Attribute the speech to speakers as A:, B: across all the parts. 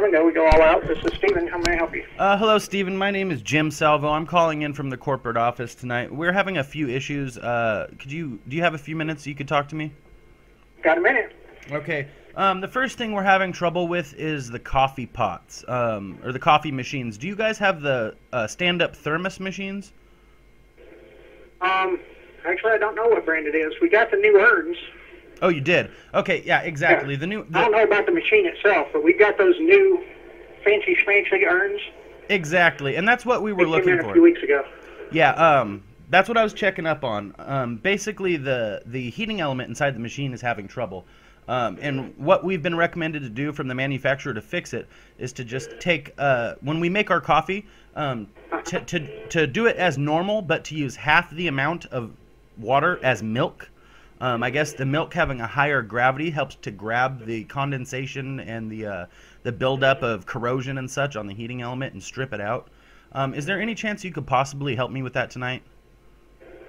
A: and go. We go all out. This is Steven. How may I help you?
B: Hello, Stephen. My name is Jim Salvo. I'm calling in from the corporate office tonight. We're having a few issues. Do you have a few minutes you could talk to me?
A: Got a minute.
B: Okay. The first thing we're having trouble with is the coffee pots, or the coffee machines. Do you guys have the stand-up thermos machines?
A: Actually, I don't know what brand it is. We got the new urns.
B: Oh, you did? Okay, yeah, exactly.
A: Yeah. I don't know about the machine itself, but we got those new fancy schmancy urns.
B: Exactly, and that's what we were looking for.
A: A few weeks ago.
B: Yeah, that's what I was checking up on. Basically, the heating element inside the machine is having trouble. And what we've been recommended to do from the manufacturer to fix it is to just take, when we make our coffee, to do it as normal, but to use half the amount of water as milk. I guess the milk having a higher gravity helps to grab the condensation and the buildup of corrosion and such on the heating element and strip it out. Is there any chance you could possibly help me with that tonight?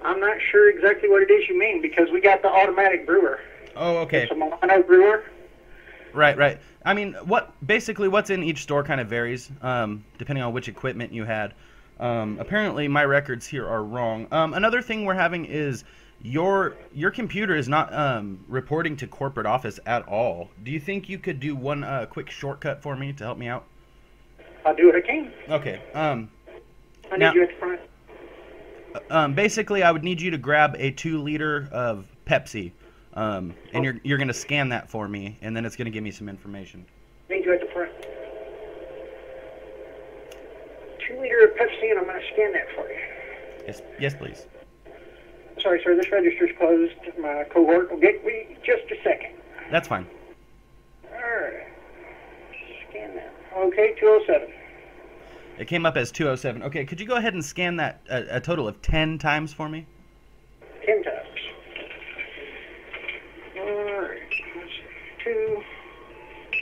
B: I'm
A: not sure exactly what it is you mean, because we got the automatic brewer.
B: Oh, okay.
A: It's a mono brewer.
B: Right. I mean, basically what's in each store kind of varies, depending on which equipment you had. Apparently my records here are wrong. Another thing we're having is your computer is not reporting to corporate office at all. Do you think you could do one quick shortcut for me to help me out?
A: I'll do what I can.
B: Okay.
A: I need you at the front.
B: Basically, I would need you to grab a 2-liter of Pepsi, and you're going to scan that for me, and then it's going to give me some information.
A: I need you at the front. 2-liter of Pepsi, and I'm going to scan that for you.
B: Yes, please.
A: Sorry, sir, this register's closed. My cohort will get me just a second.
B: That's fine.
A: All right. Scan that. Okay, 207.
B: It came up as 207. Okay, could you go ahead and scan that a total of 10 times for me?
A: 10 times. All right. 2,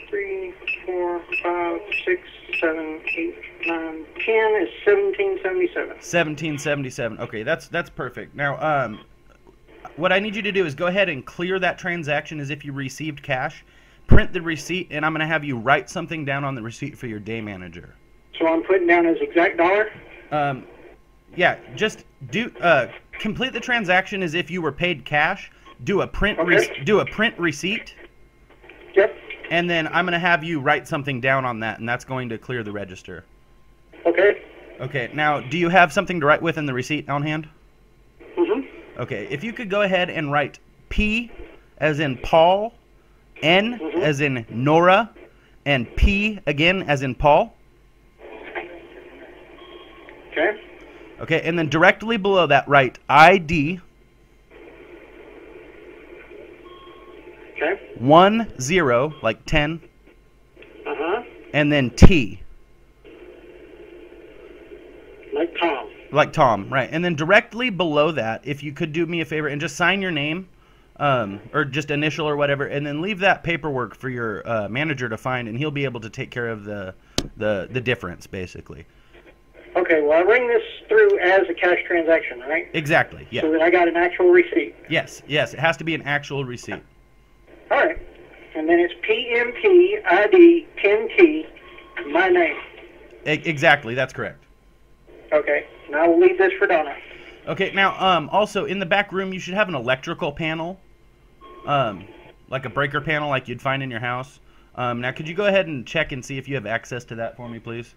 A: 3, 4, 5, 6, 7, 8, 9, 10 is 1777.
B: 1777. Okay, that's perfect. Now, what I need you to do is go ahead and clear that transaction as if you received cash. Print the receipt, and I'm going to have you write something down on the receipt for your day manager.
A: So I'm putting down his exact dollar?
B: Yeah, just complete the transaction as if you were paid cash. Do a print receipt.
A: Yep.
B: And then I'm going to have you write something down on that, and that's going to clear the register.
A: Okay.
B: Okay, now, do you have something to write with in the receipt on hand?
A: Mm-hmm.
B: Okay, if you could go ahead and write P as in Paul, N as in Nora, and P again as in Paul.
A: Okay.
B: Okay, and then directly below that write ID.
A: Okay.
B: 10, like 10.
A: Uh-huh.
B: And then T.
A: Like Tom.
B: Like Tom, right. And then directly below that, if you could do me a favor and just sign your name, or just initial or whatever, and then leave that paperwork for your manager to find, and he'll be able to take care of the difference, basically.
A: Okay, well, I ring this through as a cash transaction, right?
B: Exactly, yeah.
A: So that I got an actual receipt.
B: Yes, it has to be an actual receipt.
A: All right. And then it's PNP ID 10T, my name.
B: Exactly, that's correct.
A: Okay, now I will leave this for Donna.
B: Okay, now, also, in the back room, you should have an electrical panel, like a breaker panel like you'd find in your house. Now, could you go ahead and check and see if you have access to that for me, please?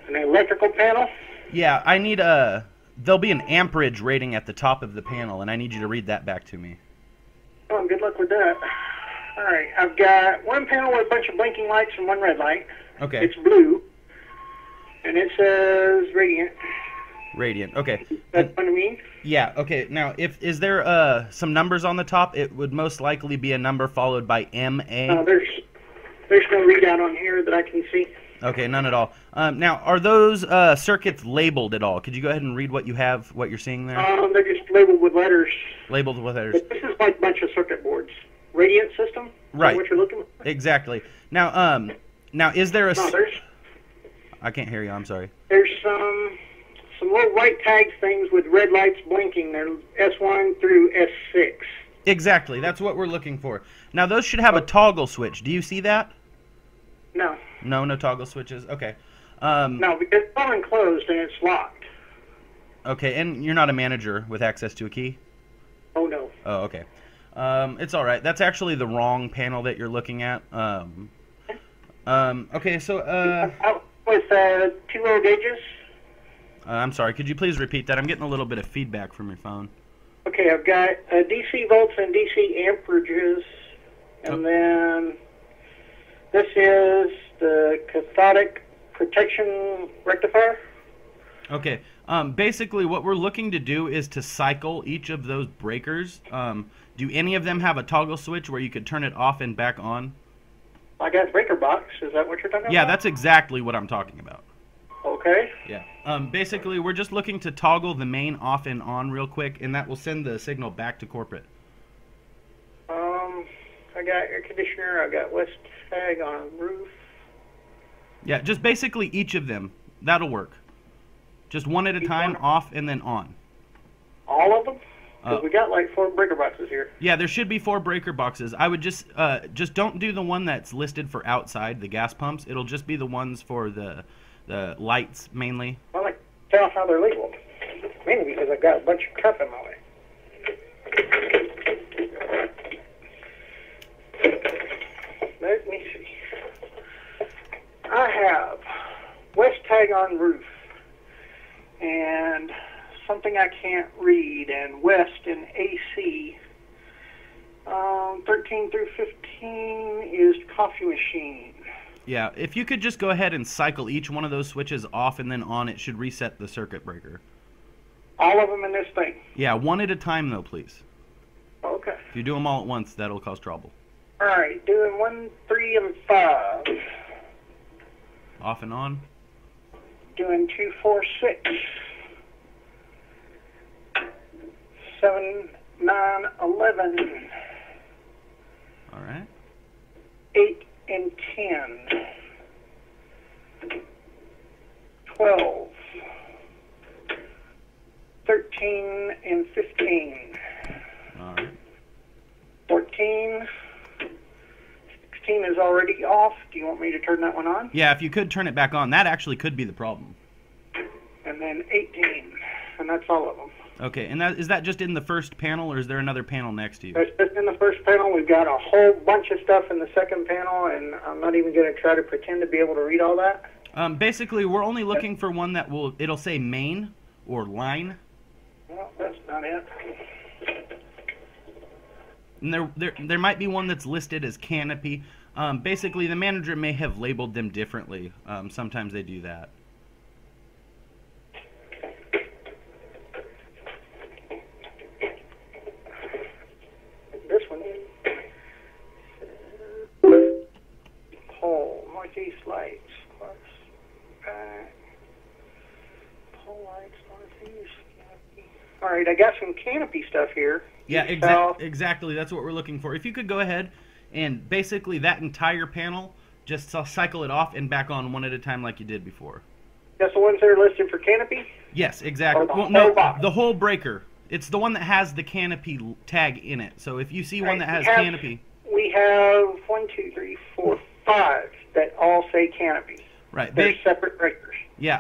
A: An electrical panel?
B: Yeah, I need there'll be an amperage rating at the top of the panel, and I need you to read that back to me.
A: Oh, good luck with that. All right, I've got one panel with a bunch of blinking lights and one red light.
B: Okay.
A: It's blue, and it says radiant.
B: Radiant, okay.
A: That's what I mean?
B: Yeah, okay. Now, is there some numbers on the top? It would most likely be a number followed by MA.
A: No, there's no readout on here that I can see.
B: Okay, none at all. Now, are those circuits labeled at all? Could you go ahead and read what you're seeing there?
A: They're just labeled with letters.
B: Labeled with letters.
A: But this is like a bunch of circuit boards. Radiant system?
B: Right.
A: Is that what you're looking for?
B: Exactly. Now, is there a...
A: No, there's...
B: I can't hear you, I'm sorry.
A: There's some little white tag things with red lights blinking. They're S1 through S6.
B: Exactly. That's what we're looking for. Now, those should have a toggle switch. Do you see that?
A: No.
B: No, no toggle switches. Okay.
A: No, because it's all enclosed and it's locked.
B: Okay, and you're not a manager with access to a key?
A: Oh, no.
B: Oh, okay. It's all right. That's actually the wrong panel that you're looking at. Okay, so
A: With 2 low gauges.
B: I'm sorry. Could you please repeat that? I'm getting a little bit of feedback from your phone.
A: Okay, I've got DC volts and DC amperages, and then this is the cathodic protection rectifier.
B: Okay. Basically, what we're looking to do is to cycle each of those breakers. Do any of them have a toggle switch where you could turn it off and back on?
A: I got breaker box. Is that what you're talking about?
B: Yeah, that's exactly what I'm talking about.
A: Okay.
B: Yeah. Basically, we're just looking to toggle the main off and on real quick, and that will send the signal back to corporate.
A: I got air conditioner. I got West tag on roof.
B: Yeah, just basically each of them. That'll work. Just one at a time, off and then on.
A: All of them? Because we got like 4 breaker boxes here.
B: Yeah, there should be 4 breaker boxes. I would just don't do the one that's listed for outside, the gas pumps. It'll just be the ones for the lights mainly.
A: Well, I can tell how they're labeled. Mainly because I've got a bunch of cup in my way. Let me see. I have West tag on roof and something I can't read, and West and AC. 13 through 15 is coffee machine.
B: Yeah, if you could just go ahead and cycle each one of those switches off and then on, it should reset the circuit breaker.
A: All of them in this thing?
B: Yeah, one at a time though, please.
A: Okay.
B: If you do them all at once, that'll cause trouble.
A: All right, doing 1, 3, and 5.
B: Off and on.
A: Doing 2, 4, 6. 7, 9, 11.
B: All right.
A: 8 and 10. 12. 13 and 15.
B: All right.
A: 14. 16 is already off. Do you want me to turn that one on?
B: Yeah, if you could turn it back on, that actually could be the problem.
A: And then 18. And that's all of them.
B: Okay, and is that just in the first panel, or is there another panel next to you?
A: That's just in the first panel. We've got a whole bunch of stuff in the second panel, and I'm not even going to try to pretend to be able to read all that.
B: Basically, we're only looking for one that it'll say main or line.
A: Well, that's not it.
B: And there might be one that's listed as canopy. Basically, the manager may have labeled them differently. Sometimes they do that.
A: This one. Pole, northeast lights. Pole lights, northeast. All right, I got some canopy stuff here.
B: Yeah, exactly. That's what we're looking for. If you could go ahead and basically that entire panel, just cycle it off and back on one at a time like you did before.
A: That's the ones that are listed for canopy?
B: Yes, exactly.
A: Well, no,
B: the whole breaker. It's the one that has the canopy tag in it. So if you see one that has canopy.
A: We have 1, 2, 3, 4, 5 that all say canopy.
B: Right.
A: They're separate breakers.
B: Yeah,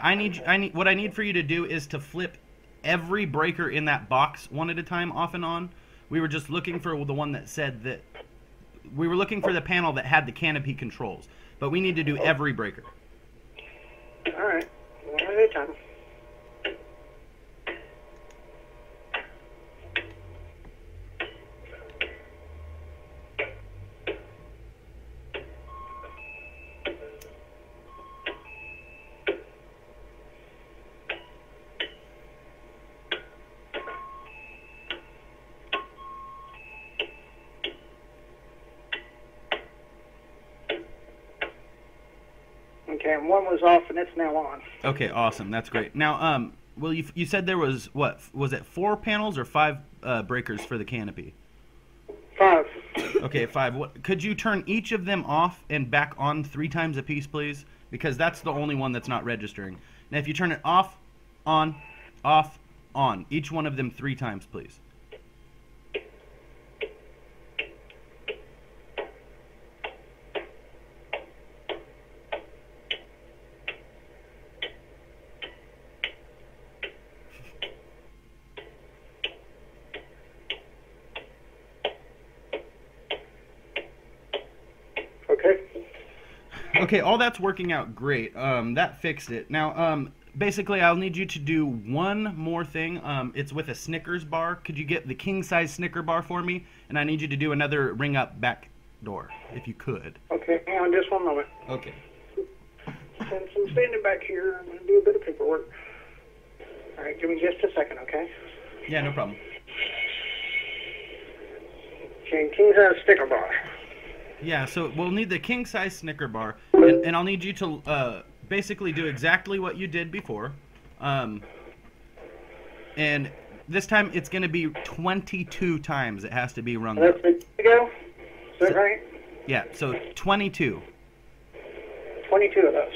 B: what I need for you to do is to flip every breaker in that box one at a time, off and on. We were just looking for the one that said that. We were looking for the panel that had the canopy controls, but we need to do every breaker.
A: All right, one at a time. Okay, and one was off, and it's now on.
B: Okay, awesome. That's great. Now, well, you said there was, what, was it 4 panels or 5 breakers for the canopy?
A: 5.
B: Okay, 5. Could you turn each of them off and back on 3 times a piece, please? Because that's the only one that's not registering. Now, if you turn it off, on, each one of them 3 times, please. Okay, all that's working out great. That fixed it. Now, basically, I'll need you to do one more thing. It's with a Snickers bar. Could you get the king-size Snicker bar for me? And I need you to do another ring-up back door, if you could.
A: Okay, hang on just one moment.
B: Okay.
A: Since I'm standing back here, I'm going to do a bit of paperwork. All right, give me just a second, okay?
B: Yeah, no problem.
A: Okay, king-size sticker bar.
B: Yeah, so we'll need the king-size Snicker bar, and I'll need you to basically do exactly what you did before. And this time it's going to be 22 times it has to be rung up.
A: That's it to go? Is that right?
B: Yeah, so 22.
A: 22 of those.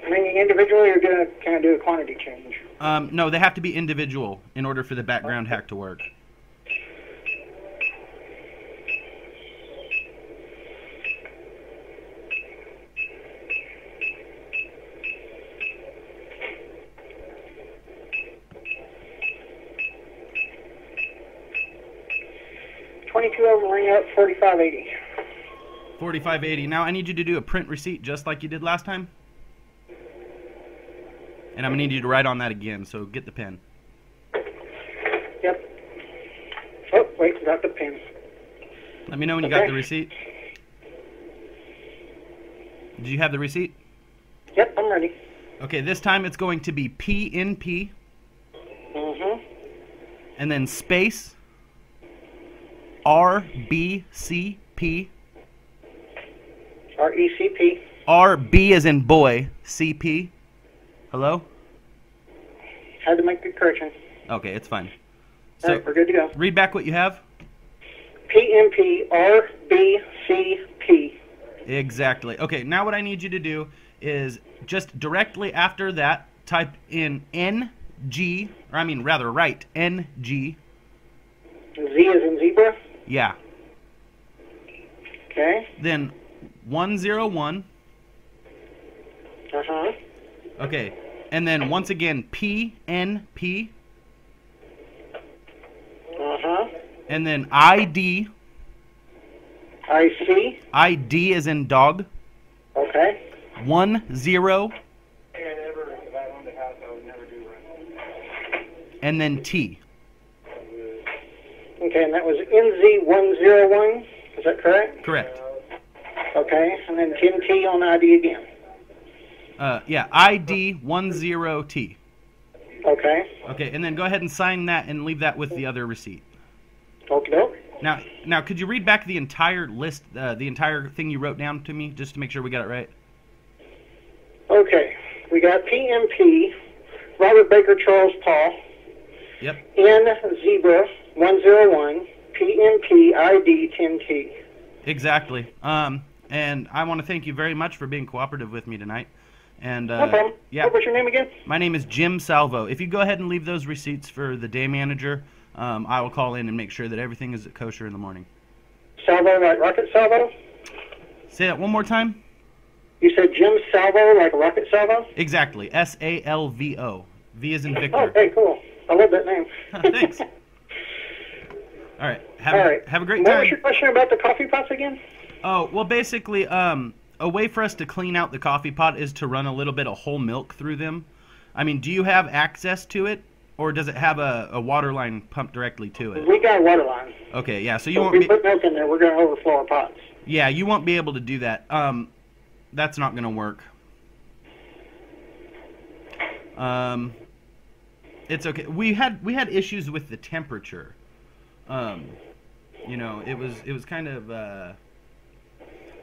A: I mean, individually, you're going to kind of do a quantity change.
B: No, they have to be individual in order for the background hack to work.
A: $22 of them ring up, $45.80.
B: $45.80. Now I need you to do a print receipt just like you did last time. And I'm going to need you to write on that again, so get the pen.
A: Yep. Oh, wait, got the pen.
B: Let me know when you got the receipt. Did you have the receipt?
A: Yep, I'm ready.
B: Okay, this time it's going to be PNP.
A: Mm-hmm.
B: And then space RBCP.
A: RECP.
B: RB as in boy, CP. Hello?
A: Had to make the correction.
B: Okay, it's fine.
A: All right, we're good to go.
B: Read back what you have.
A: PNP RBCP.
B: Exactly. Okay, now what I need you to do is just directly after that, type in NG, or I mean rather write NG.
A: Z as in zebra?
B: Yeah.
A: Okay.
B: Then 101.
A: Uh-huh.
B: Okay. And then once again PNP.
A: Uh-huh.
B: And then ID.
A: IC.
B: ID as in dog.
A: Okay.
B: 10. And then T.
A: Okay, and that was NZ101. Is that correct?
B: Correct.
A: Okay, and then 10T on ID again.
B: Yeah, ID 10T.
A: Okay.
B: Okay, and then go ahead and sign that and leave that with the other receipt.
A: Okie doke.
B: Now, could you read back the entire list, the entire thing you wrote down to me, just to make sure we got it right?
A: Okay, we got PMP, Robert Baker Charles Paul.
B: Yep.
A: N Zebra 101, PMP ID 10T.
B: Exactly. And I want to thank you very much for being cooperative with me tonight. And
A: No problem.
B: yeah.
A: What's your name again?
B: My name is Jim Salvo. If you go ahead and leave those receipts for the day manager, I will call in and make sure that everything is kosher in the morning.
A: Salvo like rocket salvo?
B: Say that one more time.
A: You said Jim Salvo like a rocket salvo?
B: Exactly. SALVO. V as in Victor.
A: Okay, cool. I love that name.
B: Thanks. All right. Have a great
A: What
B: time.
A: was your question about the coffee pots again?
B: Oh, well, basically, a way for us to clean out the coffee pot is to run a little bit of whole milk through them. I mean, do you have access to it, or does it have a water line pumped directly to it?
A: We got a water line.
B: Okay, yeah, so you
A: So if
B: won't
A: we
B: be...
A: put milk in there, we're going to overflow our pots.
B: Yeah, you won't be able to do that. That's not going to work. It's okay. We had issues with the temperature. You know, it was kind of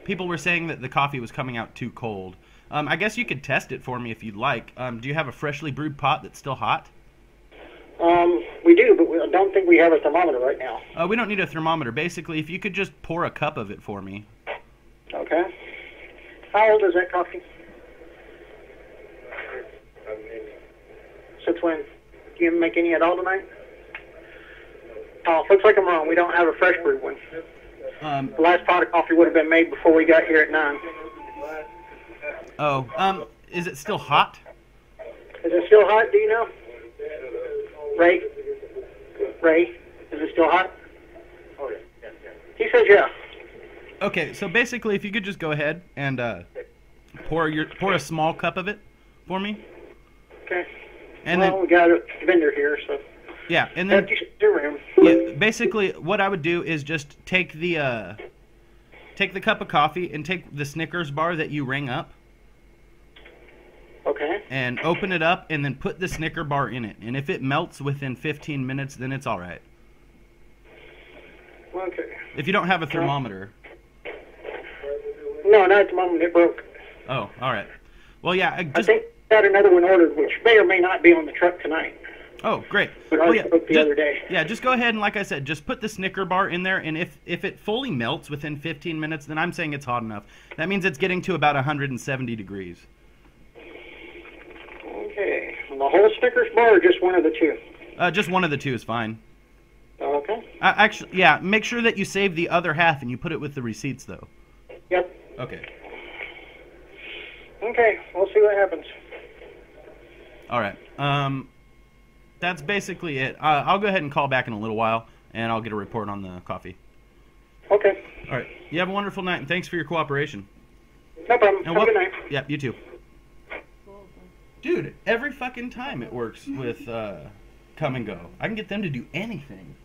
B: people were saying that the coffee was coming out too cold. I guess you could test it for me if you'd like. Do you have a freshly brewed pot that's still hot?
A: We do, but I don't think we have a thermometer right now.
B: We don't need a thermometer. Basically, if you could just pour a cup of it for me.
A: Okay. How old is that coffee? Since when? Do you make any at all tonight? Oh, looks like I'm wrong. We don't have a fresh brewed one. The last pot of coffee would have been made before we got here at 9.
B: Oh, is it still hot?
A: Is it still hot? Do you know? Ray? Is it still hot? Oh, yeah. He says yeah.
B: Okay, so basically, if you could just go ahead and pour a small cup of it for me.
A: Okay.
B: And
A: well,
B: then
A: we got a vendor here, so.
B: Yeah, and then
A: room.
B: Yeah, basically what I would do is just take the cup of coffee and take the Snickers bar that you ring up.
A: Okay.
B: And open it up and then put the Snicker bar in it. And if it melts within 15 minutes, then it's all right.
A: Okay.
B: If you don't have a thermometer.
A: No, not at the moment. It broke.
B: Oh, all right. Well, yeah.
A: I think I got another one ordered, which may or may not be on the truck tonight.
B: Oh, great.
A: But I spoke the other day.
B: Yeah, just go ahead and, like I said, just put the Snicker bar in there, and if it fully melts within 15 minutes, then I'm saying it's hot enough. That means it's getting to about 170 degrees.
A: Okay. And the whole Snickers bar or just one of the two?
B: Just one of the two is fine.
A: Okay.
B: Actually, yeah, make sure that you save the other half and you put it with the receipts, though.
A: Yep.
B: Okay.
A: Okay, we'll see what happens.
B: All right. That's basically it. I'll go ahead and call back in a little while, and I'll get a report on the coffee.
A: Okay.
B: All right. You have a wonderful night, and thanks for your cooperation.
A: No problem. Have a good night.
B: Yep, you too. Dude, every fucking time it works with Come and Go. I can get them to do anything.